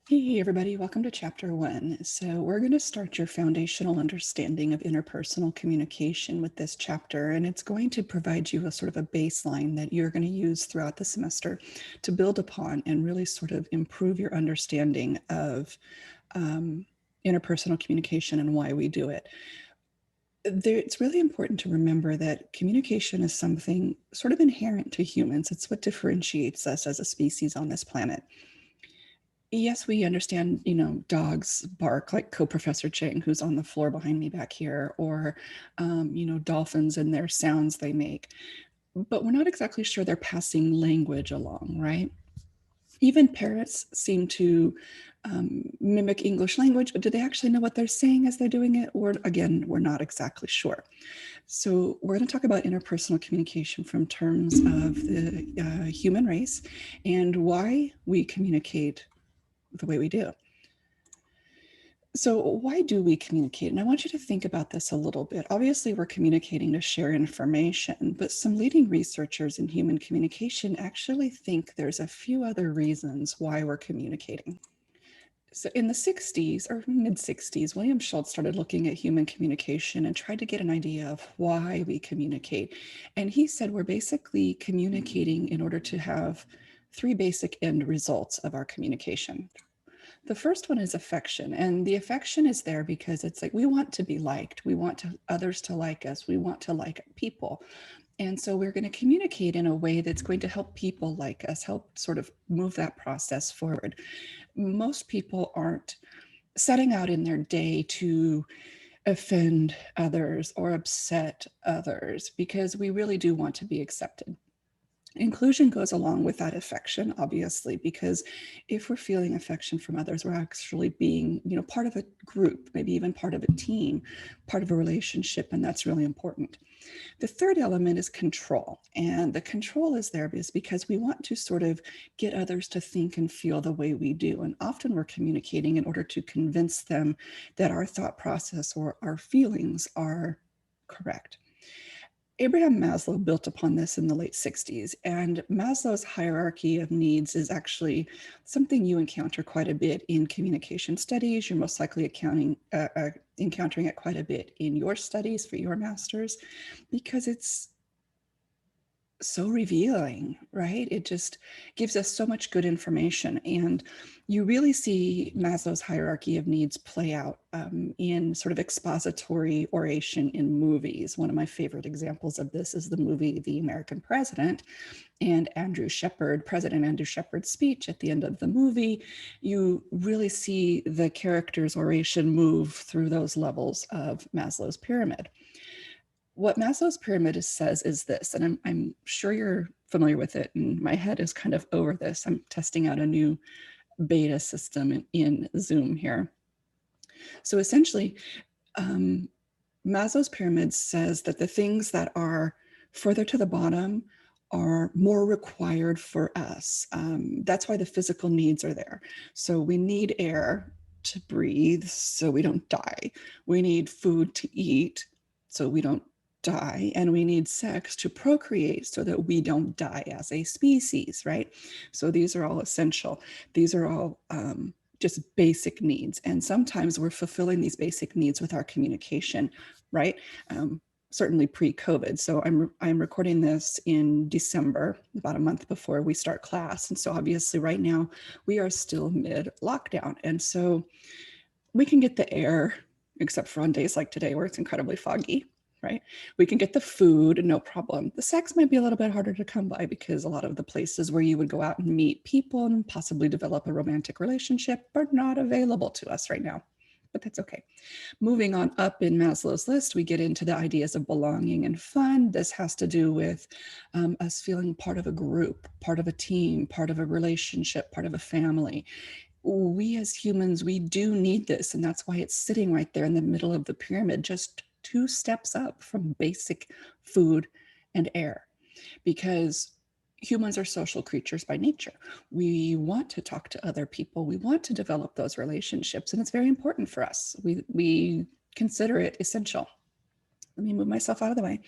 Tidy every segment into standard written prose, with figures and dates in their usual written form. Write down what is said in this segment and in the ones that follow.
Hey everybody, welcome to chapter 1. So we're going to start your foundational understanding of interpersonal communication with this chapter, and it's going to provide you a sort of a baseline that you're going to use throughout the semester to build upon and really sort of improve your understanding of interpersonal communication and why we do it. It's really important to remember that communication is something sort of inherent to humans. It's what differentiates us as a species on this planet. Yes, we understand, dogs bark like co-professor Chang, who's on the floor behind me back here, or, dolphins and their sounds they make. But we're not exactly sure they're passing language along, right? Even parrots seem to mimic English language, but do they actually know what they're saying as they're doing it? Or again, we're not exactly sure. So we're going to talk about interpersonal communication from terms of the human race and why we communicate the way we do. So why do we communicate? And I want you to think about this a little bit. Obviously, we're communicating to share information, but some leading researchers in human communication actually think there's a few other reasons why we're communicating. So in the 60s or mid 60s, William Schultz started looking at human communication and tried to get an idea of why we communicate. And he said we're basically communicating in order to have three basic end results of our communication. The first one is affection, and the affection is there because it's like we want to be liked. We want others to like us. We want to like people. And so we're going to communicate in a way that's going to help people like us, help sort of move that process forward. Most people aren't setting out in their day to offend others or upset others because we really do want to be accepted. Inclusion goes along with that affection, obviously, because if we're feeling affection from others, we're actually being, part of a group, maybe even part of a team, part of a relationship, and that's really important. The third element is control, and the control is there because we want to sort of get others to think and feel the way we do, and often we're communicating in order to convince them that our thought process or our feelings are correct. Abraham Maslow built upon this in the late 60s, and Maslow's hierarchy of needs is actually something you encounter quite a bit in communication studies. You're most likely encountering it quite a bit in your studies for your master's because it's so revealing, right? It just gives us so much good information. And you really see Maslow's hierarchy of needs play out in sort of expository oration in movies. One of my favorite examples of this is the movie The American President, and President Andrew Shepard's speech at the end of the movie. You really see the character's oration move through those levels of Maslow's pyramid. What Maslow's pyramid says is this, and I'm sure you're familiar with it, and my head is kind of over this. I'm testing out a new beta system in Zoom here. So essentially, Maslow's pyramid says that the things that are further to the bottom are more required for us. That's why the physical needs are there. So we need air to breathe so we don't die. We need food to eat so we don't die, and we need sex to procreate so that we don't die as a species, right? So these are all essential. These are all just basic needs, and sometimes we're fulfilling these basic needs with our communication, right? Certainly pre-COVID. So I'm recording this in December, about a month before we start class, and so obviously right now we are still mid lockdown, and so we can get the air, except for on days like today where it's incredibly foggy, right? We can get the food, no problem. The sex might be a little bit harder to come by because a lot of the places where you would go out and meet people and possibly develop a romantic relationship are not available to us right now, but that's okay. Moving on up in Maslow's list, we get into the ideas of belonging and fun. This has to do with us feeling part of a group, part of a team, part of a relationship, part of a family. We as humans, we do need this, and that's why it's sitting right there in the middle of the pyramid, just 2 steps up from basic food and air, because humans are social creatures by nature. We want to talk to other people. We want to develop those relationships, and it's very important for us. We consider it essential. Let me move myself out of the way.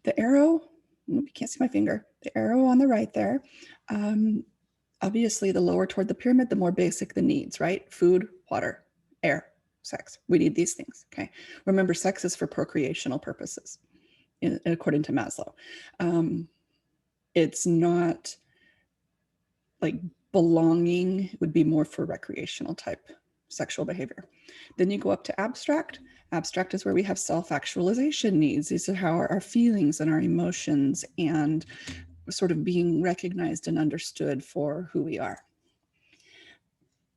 The arrow, you can't see my finger, the arrow on the right there, Obviously, the lower toward the pyramid, the more basic the needs, right? Food, water, air, sex. We need these things, okay? Remember, sex is for procreational purposes, according to Maslow. It's not like belonging, would be more for recreational type sexual behavior. Then you go up to abstract. Abstract is where we have self-actualization needs. These are how our feelings and our emotions and sort of being recognized and understood for who we are.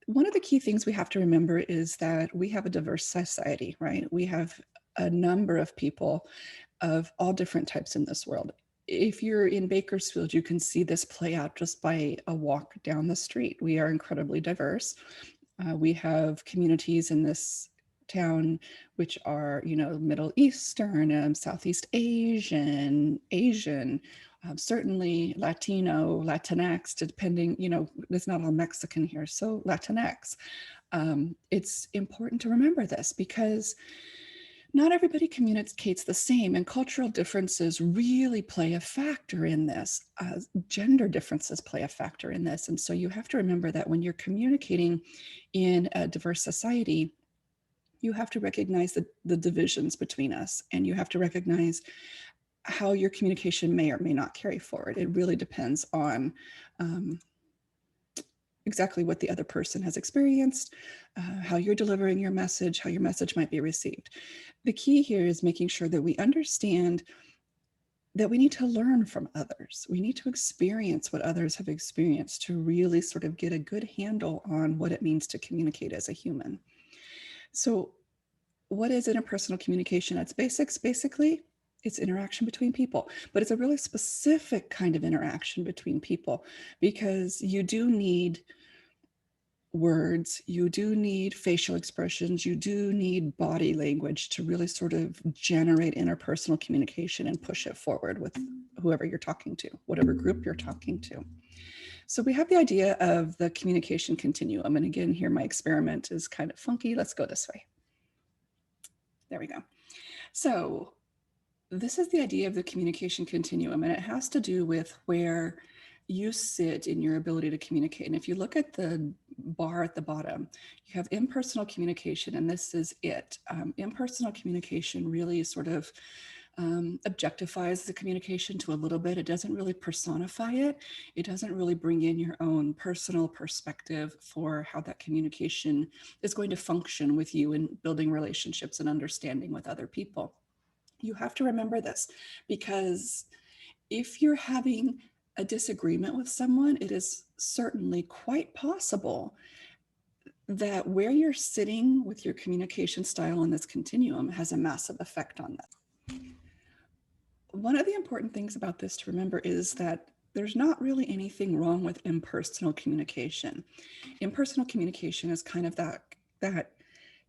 One of the key things we have to remember is that we have a diverse society, right? We have a number of people of all different types in this world. If you're in Bakersfield, you can see this play out just by a walk down the street. We are incredibly diverse. We have communities in this town which are, Middle Eastern, Southeast Asian, certainly Latino, Latinx, depending, it's not all Mexican here, so Latinx. It's important to remember this because not everybody communicates the same, and cultural differences really play a factor in this. Gender differences play a factor in this. And so you have to remember that when you're communicating in a diverse society, you have to recognize the divisions between us, and you have to recognize how your communication may or may not carry forward. It really depends on exactly what the other person has experienced, how you're delivering your message, how your message might be received. The key here is making sure that we understand that we need to learn from others. We need to experience what others have experienced to really sort of get a good handle on what it means to communicate as a human. So what is interpersonal communication? At its basics, basically, it's interaction between people, but it's a really specific kind of interaction between people because you do need words, you do need facial expressions, you do need body language to really sort of generate interpersonal communication and push it forward with whoever you're talking to, whatever group you're talking to. So we have the idea of the communication continuum. And again, here my experiment is kind of funky. Let's go this way. There we go. So this is the idea of the communication continuum, and it has to do with where you sit in your ability to communicate. And if you look at the bar at the bottom, you have impersonal communication, and this is it. Impersonal communication really sort of objectifies the communication to a little bit. It doesn't really personify it. It doesn't really bring in your own personal perspective for how that communication is going to function with you in building relationships and understanding with other people. You have to remember this because if you're having a disagreement with someone, it is certainly quite possible that where you're sitting with your communication style in this continuum has a massive effect on that. One of the important things about this to remember is that there's not really anything wrong with impersonal communication. Impersonal communication is kind of that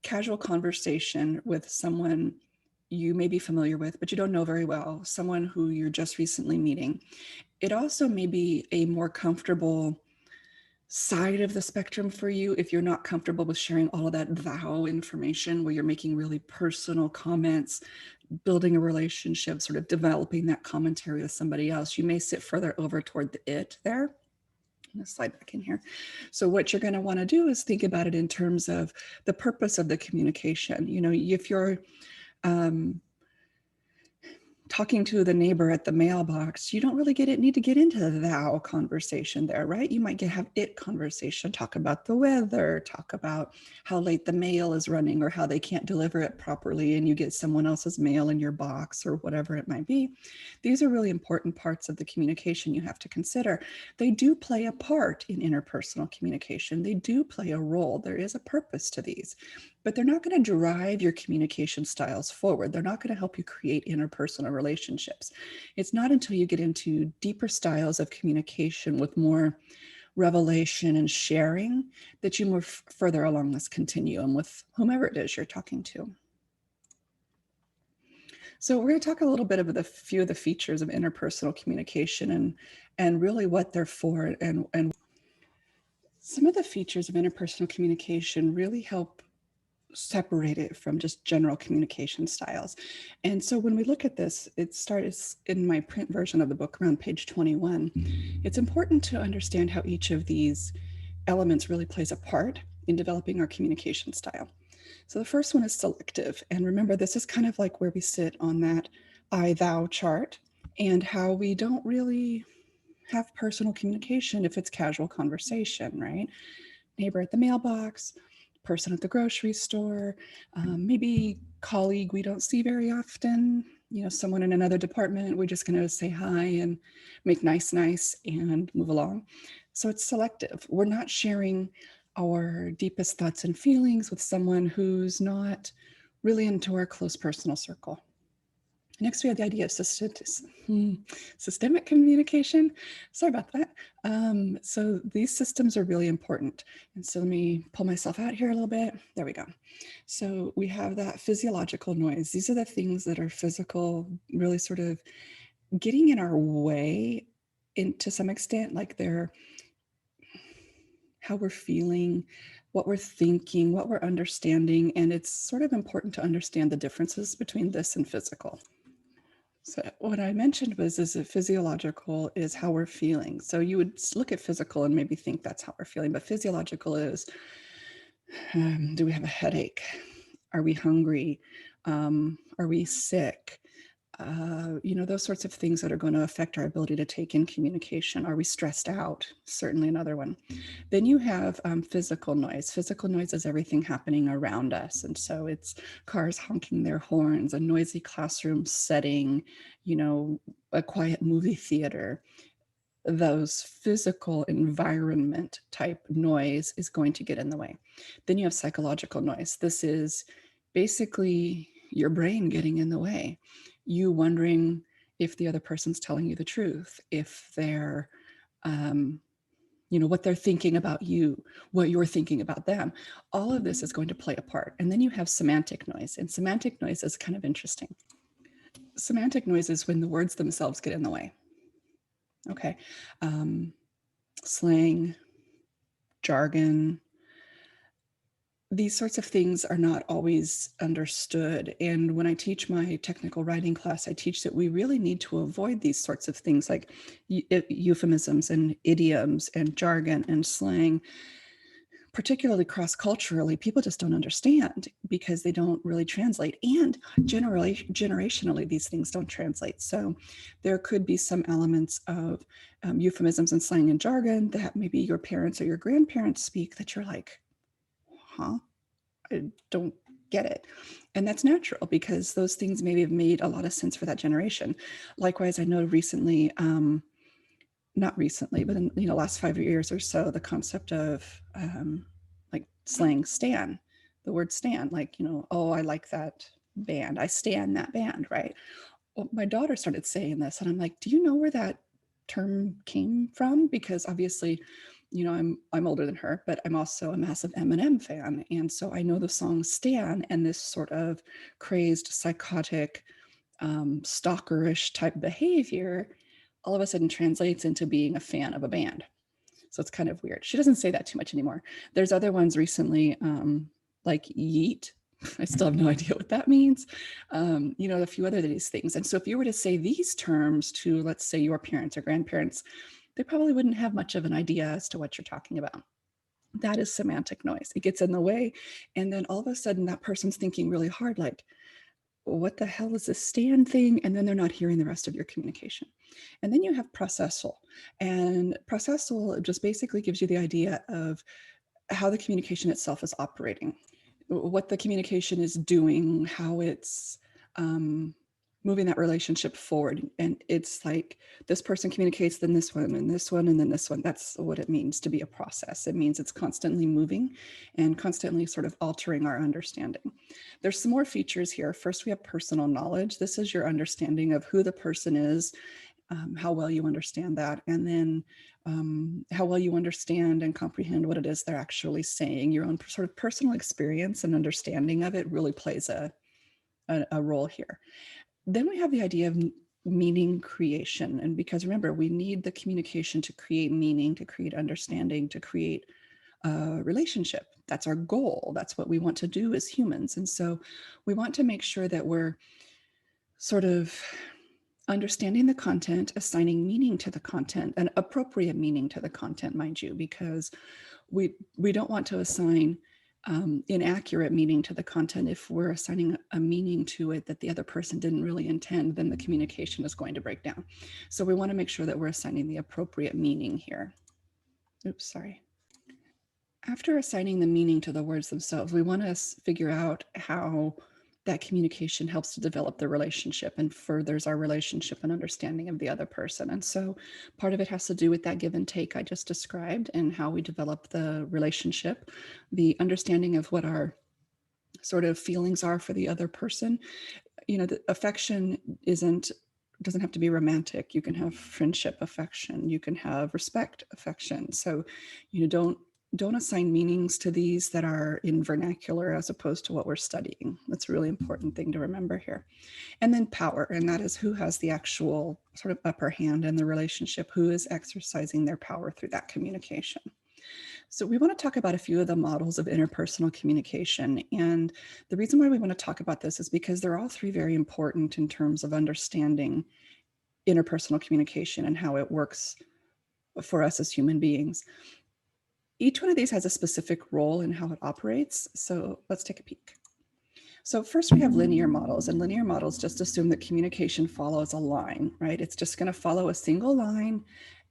casual conversation with someone you may be familiar with, but you don't know very well, someone who you're just recently meeting. It also may be a more comfortable side of the spectrum for you if you're not comfortable with sharing all of that thou information where you're making really personal comments, building a relationship, sort of developing that commentary with somebody else. You may sit further over toward the it there. I'm going to slide back in here. So what you're going to want to do is think about it in terms of the purpose of the communication. If you're talking to the neighbor at the mailbox, you don't really need to get into the thou conversation there, right? You might have it conversation, talk about the weather, talk about how late the mail is running or how they can't deliver it properly and you get someone else's mail in your box or whatever it might be. These are really important parts of the communication you have to consider. They do play a part in interpersonal communication. They do play a role. There is a purpose to these, but they're not going to drive your communication styles forward. They're not going to help you create interpersonal relationships. It's not until you get into deeper styles of communication with more revelation and sharing that you move further along this continuum with whomever it is you're talking to. So we're going to talk a little bit about a few of the features of interpersonal communication and really what they're for. And some of the features of interpersonal communication really help separate it from just general communication styles. And so when we look at this, it starts in my print version of the book around page 21. It's important to understand how each of these elements really plays a part in developing our communication style. So the first one is selective. And remember, this is kind of like where we sit on that I-thou chart, and how we don't really have personal communication if it's casual conversation, right? Neighbor at the mailbox, person at the grocery store, maybe colleague we don't see very often, someone in another department, we're just going to say hi and make nice and move along. So it's selective. We're not sharing our deepest thoughts and feelings with someone who's not really into our close personal circle. Next, we have the idea of systemic communication. Sorry about that. So these systems are really important. And so let me pull myself out here a little bit. There we go. So we have that physiological noise. These are the things that are physical, really sort of getting in our way to some extent, like they're how we're feeling, what we're thinking, what we're understanding. And it's sort of important to understand the differences between this and physical. So what I mentioned is that physiological is how we're feeling. So you would look at physical and maybe think that's how we're feeling, but physiological is, do we have a headache? Are we hungry? Are we sick? Those sorts of things that are going to affect our ability to take in communication. Are we stressed out? Certainly another one. Then you have physical noise. Physical noise is everything happening around us. And so it's cars honking their horns, a noisy classroom setting, a quiet movie theater. Those physical environment type noise is going to get in the way. Then you have psychological noise. This is basically your brain getting in the way. You wondering if the other person's telling you the truth, if they're, what they're thinking about you, what you're thinking about them. All of this is going to play a part. And then you have semantic noise. And semantic noise is kind of interesting. Semantic noise is when the words themselves get in the way. Okay. Slang, jargon, these sorts of things are not always understood. And when I teach my technical writing class, I teach that we really need to avoid these sorts of things like euphemisms and idioms and jargon and slang, particularly cross-culturally. People just don't understand because they don't really translate. And generationally, these things don't translate. So there could be some elements of euphemisms and slang and jargon that maybe your parents or your grandparents speak that you're like, huh? I don't get it. And that's natural because those things maybe have made a lot of sense for that generation. Likewise, I know recently, not recently, but in last 5 years or so, the concept of like slang stan, the word stan, like, oh, I like that band. I stan that band, right? Well, my daughter started saying this and I'm like, do you know where that term came from? Because obviously, I'm older than her, but I'm also a massive Eminem fan. And so I know the song Stan, and this sort of crazed, psychotic, stalkerish type behavior all of a sudden translates into being a fan of a band. So it's kind of weird. She doesn't say that too much anymore. There's other ones recently, like yeet. I still have no idea what that means. A few other of these things. And so if you were to say these terms to, let's say, your parents or grandparents, they probably wouldn't have much of an idea as to what you're talking about. That is semantic noise. It gets in the way. And then all of a sudden that person's thinking really hard, like, what the hell is this stand thing? And then they're not hearing the rest of your communication. And then you have processal. And processal just basically gives you the idea of how the communication itself is operating, what the communication is doing, how it's moving that relationship forward. And it's like this person communicates, then this one, and this one, and then this one. That's what it means to be a process. It means it's constantly moving and constantly sort of altering our understanding. There's some more features here. First, we have personal knowledge. This is your understanding of who the person is, how well you understand that, and then how well you understand and comprehend what it is they're actually saying. Your own sort of personal experience and understanding of it really plays a role here. Then we have the idea of meaning creation. And because remember, we need the communication to create meaning, to create understanding, to create a relationship. That's our goal. That's what we want to do as humans. And so we want to make sure that we're sort of understanding the content, assigning meaning to the content, and appropriate meaning to the content, mind you, because we don't want to assign inaccurate meaning to the content. If we're assigning a meaning to it that the other person didn't really intend, then the communication is going to break down. So we want to make sure that we're assigning the appropriate meaning here. Oops, sorry. After assigning the meaning to the words themselves, we want to figure out how that communication helps to develop the relationship and furthers our relationship and understanding of the other person. And so part of it has to do with that give and take I just described and how we develop the relationship, the understanding of what our sort of feelings are for the other person. You know, the affection doesn't have to be romantic. You can have friendship affection. You can have respect affection. So, you know, don't assign meanings to these that are in vernacular as opposed to what we're studying. That's a really important thing to remember here. And then power, and that is who has the actual sort of upper hand in the relationship, who is exercising their power through that communication. So we want to talk about a few of the models of interpersonal communication. And the reason why we want to talk about this is because they're all three very important in terms of understanding interpersonal communication and how it works for us as human beings. Each one of these has a specific role in how it operates. So let's take a peek. So first we have linear models, and linear models just assume that communication follows a line, right? It's just going to follow a single line,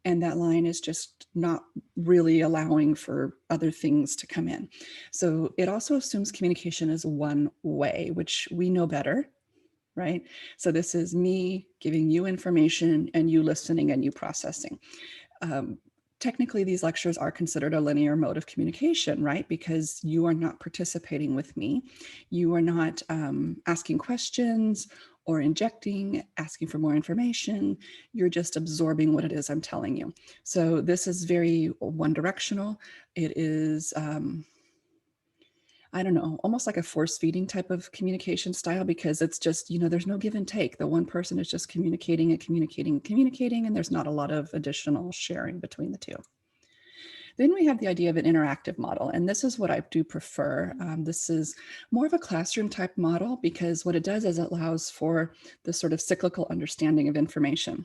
and that line is just not really allowing for other things to come in. So it also assumes communication is one way, which we know better, right? So this is me giving you information and you listening and you processing. Technically, these lectures are considered a linear mode of communication, right? Because you are not participating with me. You are not asking questions or injecting, asking for more information. You're just absorbing what it is I'm telling you. So this is very one directional. It is, I don't know, almost like a force feeding type of communication style, because it's just, you know, there's no give and take. The one person is just communicating and communicating and communicating, and there's not a lot of additional sharing between the two. Then we have the idea of an interactive model, and this is what I do prefer. This is more of a classroom type model because what it does is it allows for the sort of cyclical understanding of information.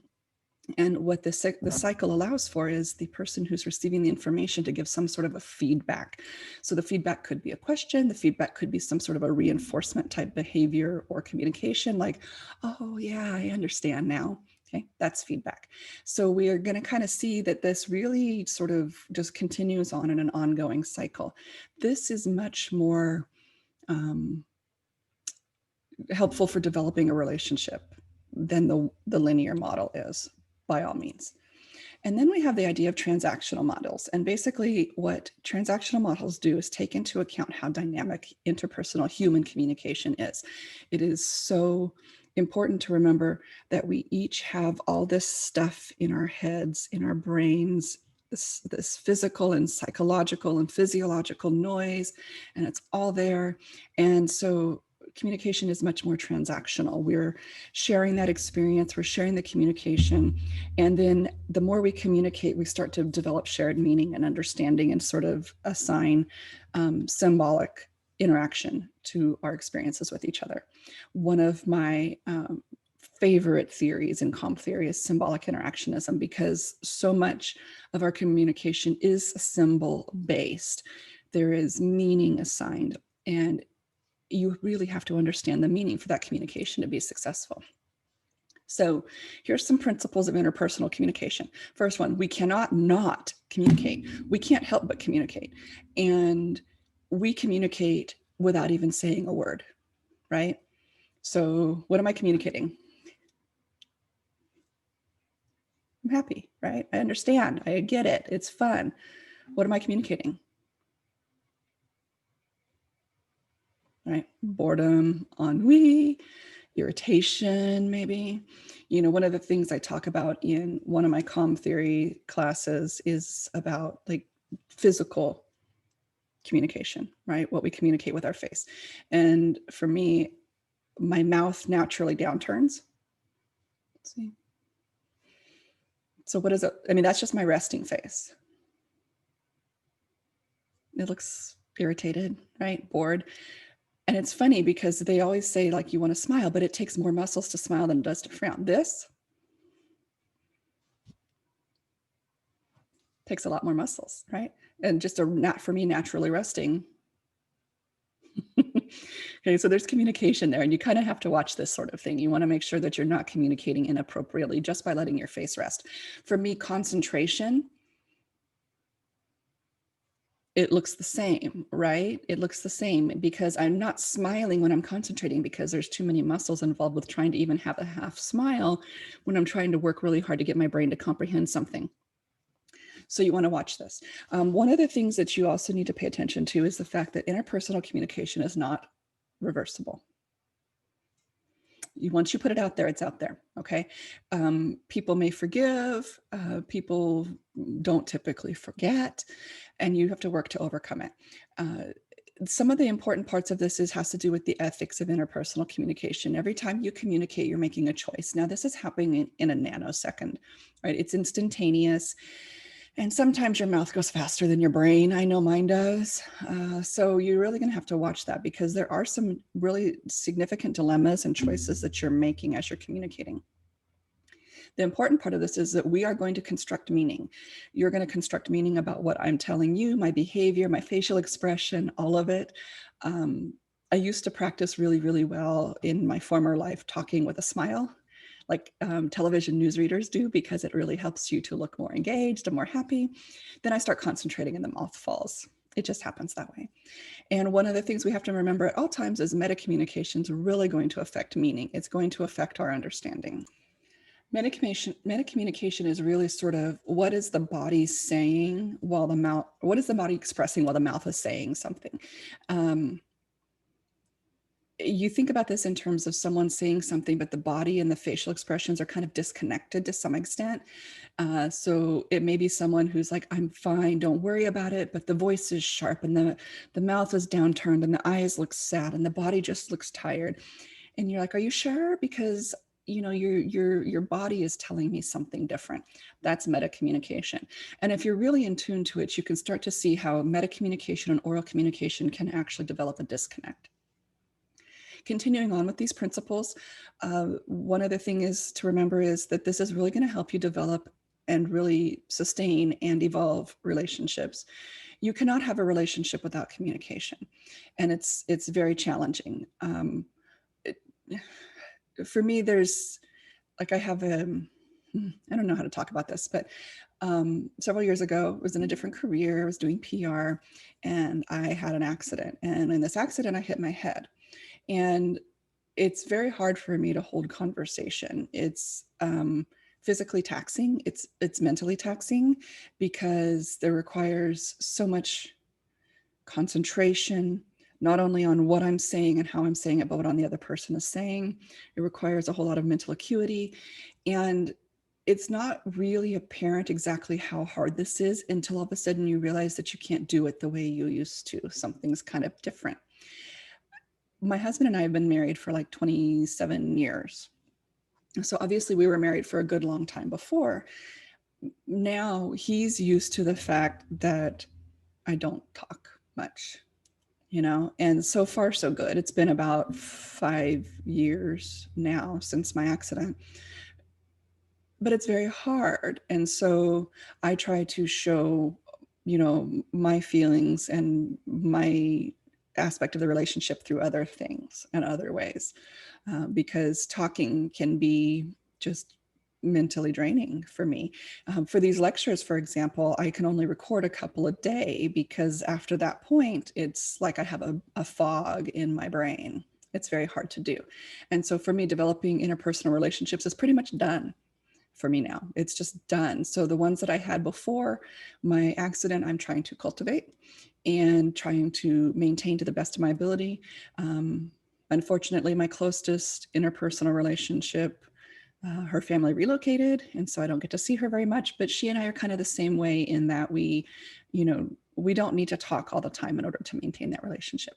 And what the cycle allows for is the person who's receiving the information to give some sort of a feedback. So the feedback could be a question, the feedback could be some sort of a reinforcement type behavior or communication like, oh yeah, I understand now. Okay, that's feedback. So we are going to kind of see that this really sort of just continues on in an ongoing cycle. This is much more helpful for developing a relationship than the linear model is, by all means. And then we have the idea of transactional models. And basically what transactional models do is take into account how dynamic interpersonal human communication is. It is so important to remember that we each have all this stuff in our heads, in our brains, this physical and psychological and physiological noise, and it's all there. And so communication is much more transactional. We're sharing that experience, we're sharing the communication, and then the more we communicate, we start to develop shared meaning and understanding and sort of assign symbolic interaction to our experiences with each other. One of my favorite theories in comp theory is symbolic interactionism, because so much of our communication is symbol based. There is meaning assigned, and you really have to understand the meaning for that communication to be successful. So here's some principles of interpersonal communication. First one, we cannot not communicate. We can't help but communicate. And we communicate without even saying a word, right? So what am I communicating? I'm happy, right? I understand. I get it. It's fun. What am I communicating? Right? Boredom, ennui, irritation, maybe. You know, one of the things I talk about in one of my comm theory classes is about like physical communication, right? What we communicate with our face. And for me, my mouth naturally downturns. Let's see. So what is it? I mean, that's just my resting face. It looks irritated, right? Bored. And it's funny because they always say like you want to smile, but it takes more muscles to smile than it does to frown. This takes a lot more muscles, right? And just not for me naturally resting. Okay, so there's communication there, and you kind of have to watch this sort of thing. You want to make sure that you're not communicating inappropriately just by letting your face rest. For me, concentration, it looks the same, right? It looks the same because I'm not smiling when I'm concentrating because there's too many muscles involved with trying to even have a half smile when I'm trying to work really hard to get my brain to comprehend something. So you want to watch this. One of the things that you also need to pay attention to is the fact that interpersonal communication is not reversible. Once you put it out there, it's out there. Okay. People may forgive, people don't typically forget, and you have to work to overcome it. Some of the important parts of this has to do with the ethics of interpersonal communication. Every time you communicate, you're making a choice. Now, this is happening in a nanosecond, right? It's instantaneous. And sometimes your mouth goes faster than your brain. I know mine does. So you're really going to have to watch that because there are some really significant dilemmas and choices that you're making as you're communicating. The important part of this is that we are going to construct meaning. You're going to construct meaning about what I'm telling you, my behavior, my facial expression, all of it. I used to practice really, really well in my former life talking with a smile, like television newsreaders do, because it really helps you to look more engaged and more happy. Then I start concentrating and the mouth falls. It just happens that way. And one of the things we have to remember at all times is metacommunication is really going to affect meaning. It's going to affect our understanding. Metacommunication is really sort of what is the body saying while the mouth, what is the body expressing while the mouth is saying something? You think about this in terms of someone saying something, but the body and the facial expressions are kind of disconnected to some extent. So it may be someone who's like, I'm fine, don't worry about it, but the voice is sharp and the mouth is downturned and the eyes look sad and the body just looks tired. And you're like, are you sure? Because you know your body is telling me something different. That's metacommunication. And if you're really in tune to it, you can start to see how metacommunication and oral communication can actually develop a disconnect. Continuing on with these principles, one other thing is to remember is that this is really going to help you develop and really sustain and evolve relationships. You cannot have a relationship without communication, and it's very challenging. For me, there's like I have a I don't know how to talk about this, but several years ago, I was in a different career. I was doing PR, and I had an accident. And in this accident, I hit my head. And it's very hard for me to hold conversation. It's physically taxing. It's mentally taxing because there requires so much concentration, not only on what I'm saying and how I'm saying it, but what on the other person is saying. It requires a whole lot of mental acuity. And it's not really apparent exactly how hard this is until all of a sudden you realize that you can't do it the way you used to. Something's kind of different. My husband and I have been married for like 27 years. So obviously we were married for a good long time before. Now he's used to the fact that I don't talk much, you know, and so far so good. It's been about 5 years now since my accident, but it's very hard. And so I try to show, you know, my feelings and my aspect of the relationship through other things and other ways, because talking can be just mentally draining for me. For these lectures, for example, I can only record a couple a day because after that point, it's like I have a fog in my brain. It's very hard to do. And so for me, developing interpersonal relationships is pretty much done for me now. It's just done. So the ones that I had before my accident, I'm trying to cultivate and trying to maintain to the best of my ability. Unfortunately, my closest interpersonal relationship, her family relocated, and so I don't get to see her very much, but she and I are kind of the same way in that we, you know, we don't need to talk all the time in order to maintain that relationship.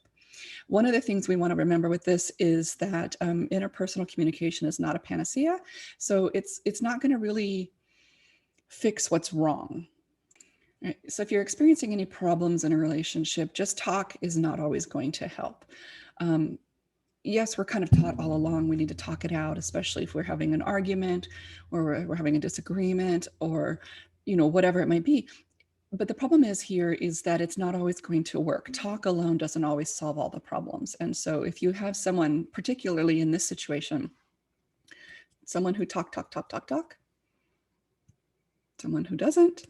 One of the things we want to remember with this is that interpersonal communication is not a panacea. So it's not going to really fix what's wrong. Right. So if you're experiencing any problems in a relationship, just talk is not always going to help. Yes, we're kind of taught all along we need to talk it out, especially if we're having an argument or we're having a disagreement or, whatever it might be. But the problem here is that it's not always going to work. Talk alone doesn't always solve all the problems. And so if you have someone, particularly in this situation, someone who talk, someone who doesn't,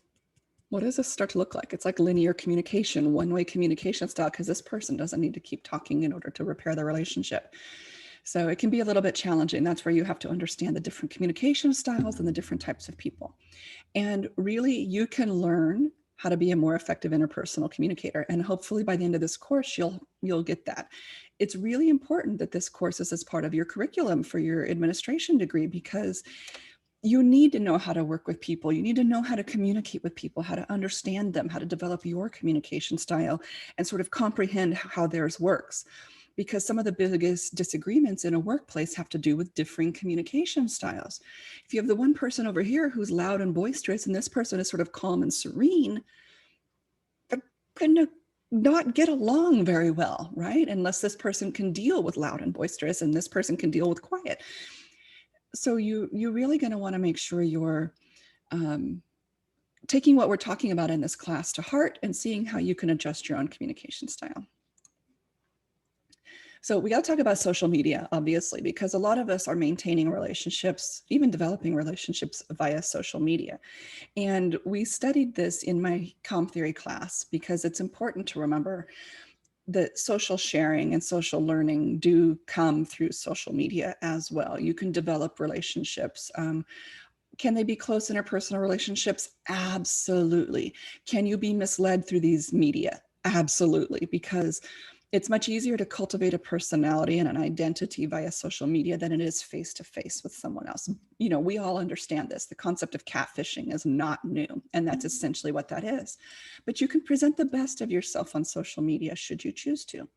what does this start to look like? It's like linear communication, one-way communication style, because this person doesn't need to keep talking in order to repair the relationship. So it can be a little bit challenging. That's where you have to understand the different communication styles and the different types of people. And really, you can learn how to be a more effective interpersonal communicator. And hopefully by the end of this course, you'll get that. It's really important that this course is as part of your curriculum for your administration degree, because you need to know how to work with people. You need to know how to communicate with people, how to understand them, how to develop your communication style and sort of comprehend how theirs works. Because some of the biggest disagreements in a workplace have to do with differing communication styles. If you have the one person over here who's loud and boisterous and this person is sort of calm and serene, they're going to not get along very well, right? Unless this person can deal with loud and boisterous and this person can deal with quiet. So you're really going to want to make sure you're taking what we're talking about in this class to heart and seeing how you can adjust your own communication style. So we got to talk about social media, obviously, because a lot of us are maintaining relationships, even developing relationships via social media. And we studied this in my comm theory class because it's important to remember that social sharing and social learning do come through social media as well. You can develop relationships. Can they be close interpersonal relationships? Absolutely. Can you be misled through these media? Absolutely, because it's much easier to cultivate a personality and an identity via social media than it is face-to-face with someone else. We all understand this. The concept of catfishing is not new, and that's essentially what that is. But you can present the best of yourself on social media should you choose to.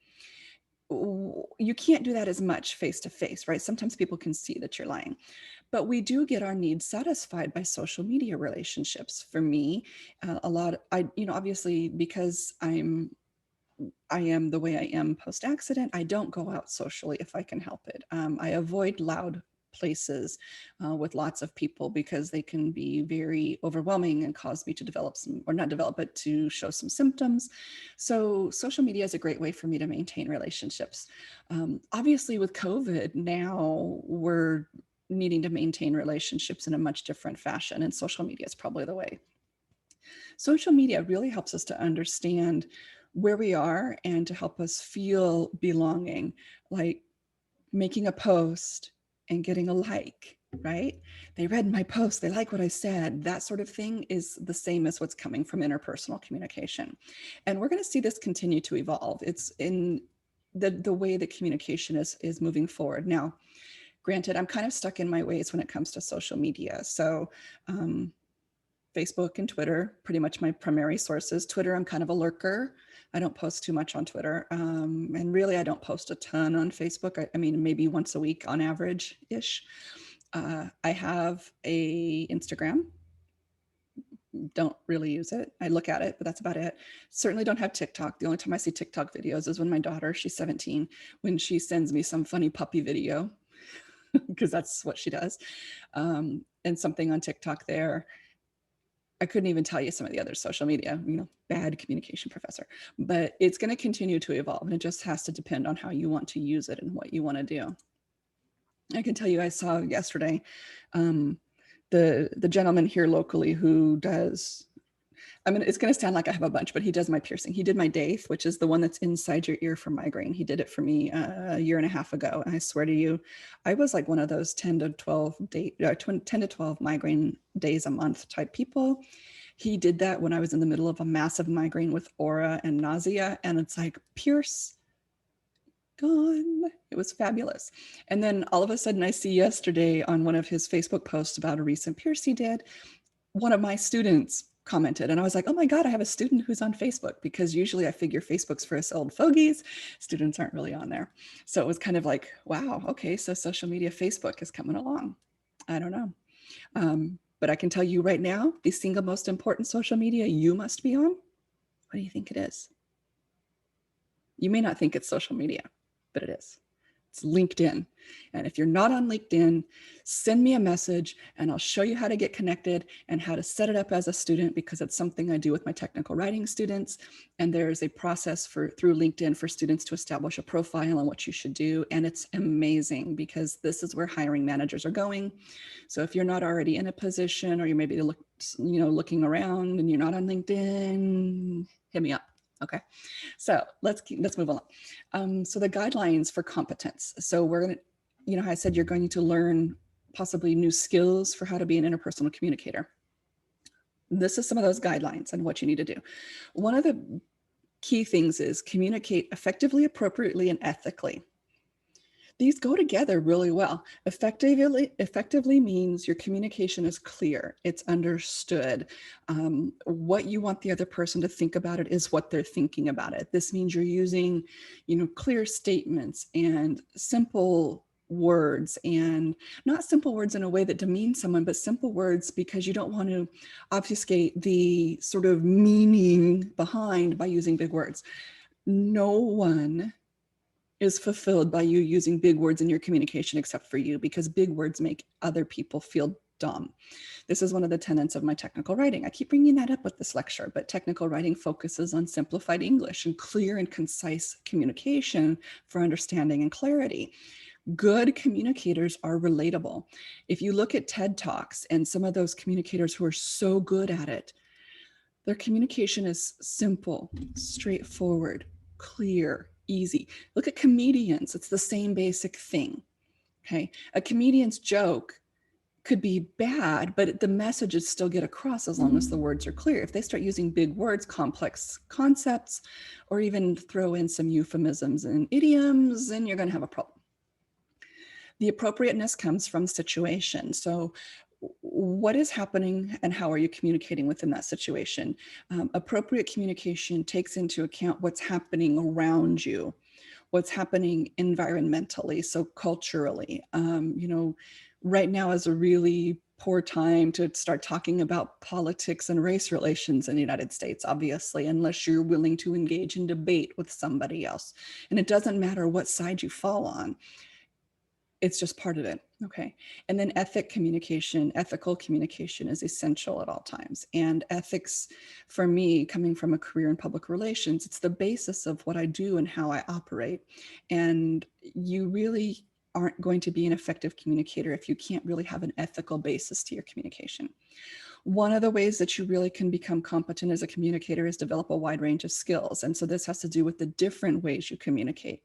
You can't do that as much face-to-face, right? Sometimes people can see that you're lying. But we do get our needs satisfied by social media relationships. For me, obviously, because I am the way I am post-accident, I don't go out socially if I can help it. I avoid loud places with lots of people because they can be very overwhelming and cause me to develop but to show some symptoms. So social media is a great way for me to maintain relationships. Obviously with COVID, now we're needing to maintain relationships in a much different fashion, and social media is probably the way. Social media really helps us to understand where we are and to help us feel belonging, like making a post and getting a like, right? They read my post, they like what I said. That sort of thing is the same as what's coming from interpersonal communication. And we're going to see this continue to evolve. It's in the way that communication is moving forward. Now, granted, I'm kind of stuck in my ways when it comes to social media. So Facebook and Twitter, pretty much my primary sources. Twitter, I'm kind of a lurker. I don't post too much on Twitter. And really, I don't post a ton on Facebook. I mean, maybe once a week on average-ish. I have a Instagram. Don't really use it. I look at it, but that's about it. Certainly don't have TikTok. The only time I see TikTok videos is when my daughter, she's 17, when she sends me some funny puppy video, because that's what she does. And something on TikTok there. I couldn't even tell you some of the other social media, bad communication professor, but it's going to continue to evolve, and it just has to depend on how you want to use it and what you want to do. I can tell you, I saw yesterday the gentleman here locally who does, it's going to sound like I have a bunch, but he does my piercing. He did my daith, which is the one that's inside your ear for migraine. He did it for me a year and a half ago. And I swear to you, I was like one of those 10 to 12 migraine days a month type people. He did that when I was in the middle of a massive migraine with aura and nausea. And it's like, pierce, gone. It was fabulous. And then all of a sudden I see yesterday on one of his Facebook posts about a recent pierce he did, one of my students commented, and I was like, oh my God, I have a student who's on Facebook, because usually I figure Facebook's for us old fogies. Students aren't really on there. So it was kind of like, wow, okay, so social media Facebook is coming along. I don't know. But I can tell you right now, the single most important social media you must be on, what do you think it is? You may not think it's social media, but it is. It's LinkedIn. And if you're not on LinkedIn, send me a message and I'll show you how to get connected and how to set it up as a student, because it's something I do with my technical writing students. And there's a process through LinkedIn for students to establish a profile on what you should do. And it's amazing because this is where hiring managers are going. So if you're not already in a position, or you maybe looking around and you're not on LinkedIn, hit me up. Okay. So let's move along. So the guidelines for competence. So we're going to, I said you're going to learn possibly new skills for how to be an interpersonal communicator. This is some of those guidelines and what you need to do. One of the key things is communicate effectively, appropriately, and ethically. These go together really well. Effectively means your communication is clear, it's understood. What you want the other person to think about it is what they're thinking about it. This means you're using, clear statements and simple words, and not simple words in a way that demeans someone, but simple words because you don't want to obfuscate the sort of meaning behind by using big words. No one is fulfilled by you using big words in your communication except for you, because big words make other people feel dumb. This is one of the tenets of my technical writing. I keep bringing that up with this lecture, but technical writing focuses on simplified English and clear and concise communication for understanding and clarity. Good communicators are relatable. If you look at TED Talks and some of those communicators who are so good at it, their communication is simple, straightforward, clear, easy. Look at comedians. It's the same basic thing. Okay. A comedian's joke could be bad, but the messages still get across as long as the words are clear. If they start using big words, complex concepts, or even throw in some euphemisms and idioms, then you're going to have a problem. The appropriateness comes from situation. So what is happening and how are you communicating within that situation? Appropriate communication takes into account what's happening around you, what's happening environmentally, so culturally. Right now is a really poor time to start talking about politics and race relations in the United States, obviously, unless you're willing to engage in debate with somebody else. And it doesn't matter what side you fall on. It's just part of it. Okay. And then ethical communication is essential at all times. And ethics, for me, coming from a career in public relations, it's the basis of what I do and how I operate. And you really aren't going to be an effective communicator if you can't really have an ethical basis to your communication. One of the ways that you really can become competent as a communicator is develop a wide range of skills. And so this has to do with the different ways you communicate,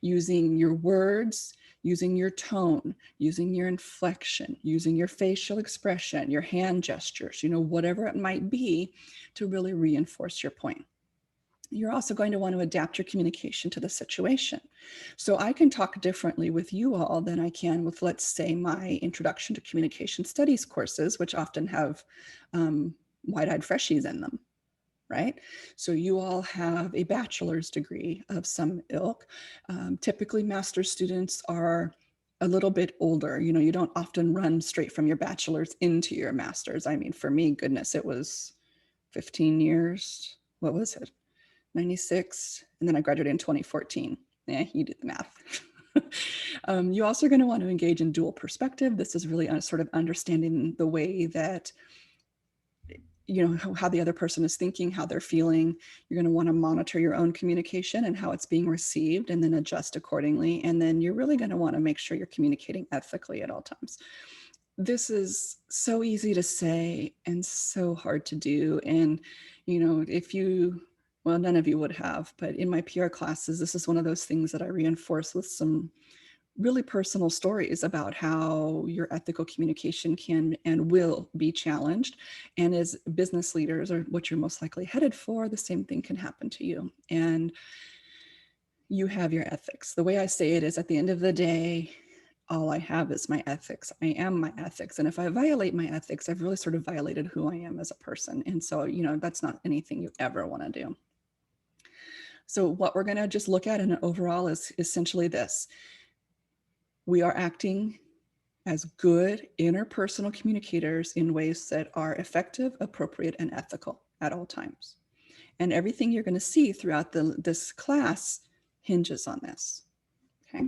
using your words, using your tone, using your inflection, using your facial expression, your hand gestures, whatever it might be, to really reinforce your point. You're also going to want to adapt your communication to the situation. So I can talk differently with you all than I can with, let's say, my Introduction to Communication Studies courses, which often have wide-eyed freshies in them. Right? So you all have a bachelor's degree of some ilk. Typically, master's students are a little bit older. You don't often run straight from your bachelor's into your master's. I mean, for me, goodness, it was 15 years. What was it? 96. And then I graduated in 2014. Yeah, you do the math. You also are going to want to engage in dual perspective. This is really sort of understanding the way that how the other person is thinking, how they're feeling. You're going to want to monitor your own communication and how it's being received, and then adjust accordingly. And then you're really going to want to make sure you're communicating ethically at all times. This is so easy to say and so hard to do. And, well, none of you would have, but in my PR classes, this is one of those things that I reinforce with some really personal stories about how your ethical communication can and will be challenged. And as business leaders, or what you're most likely headed for, the same thing can happen to you. And you have your ethics. The way I say it is, at the end of the day, all I have is my ethics. I am my ethics. And if I violate my ethics, I've really sort of violated who I am as a person. And so, that's not anything you ever want to do. So what we're going to just look at in an overall is essentially this. We are acting as good interpersonal communicators in ways that are effective, appropriate, and ethical at all times. And everything you're going to see throughout this class hinges on this. Okay,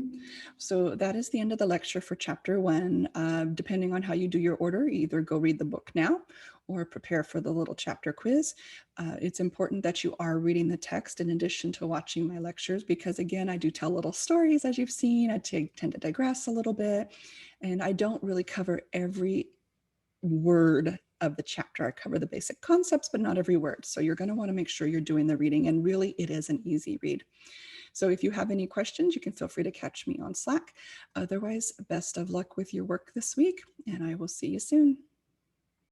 so that is the end of the lecture for chapter 1. Depending on how you do your order, either go read the book now or prepare for the little chapter quiz. It's important that you are reading the text in addition to watching my lectures, because again, I do tell little stories, as you've seen. I tend to digress a little bit, and I don't really cover every word of the chapter. I cover the basic concepts, but not every word. So you're going to want to make sure you're doing the reading, and really it is an easy read. So if you have any questions, you can feel free to catch me on Slack. Otherwise, best of luck with your work this week, and I will see you soon.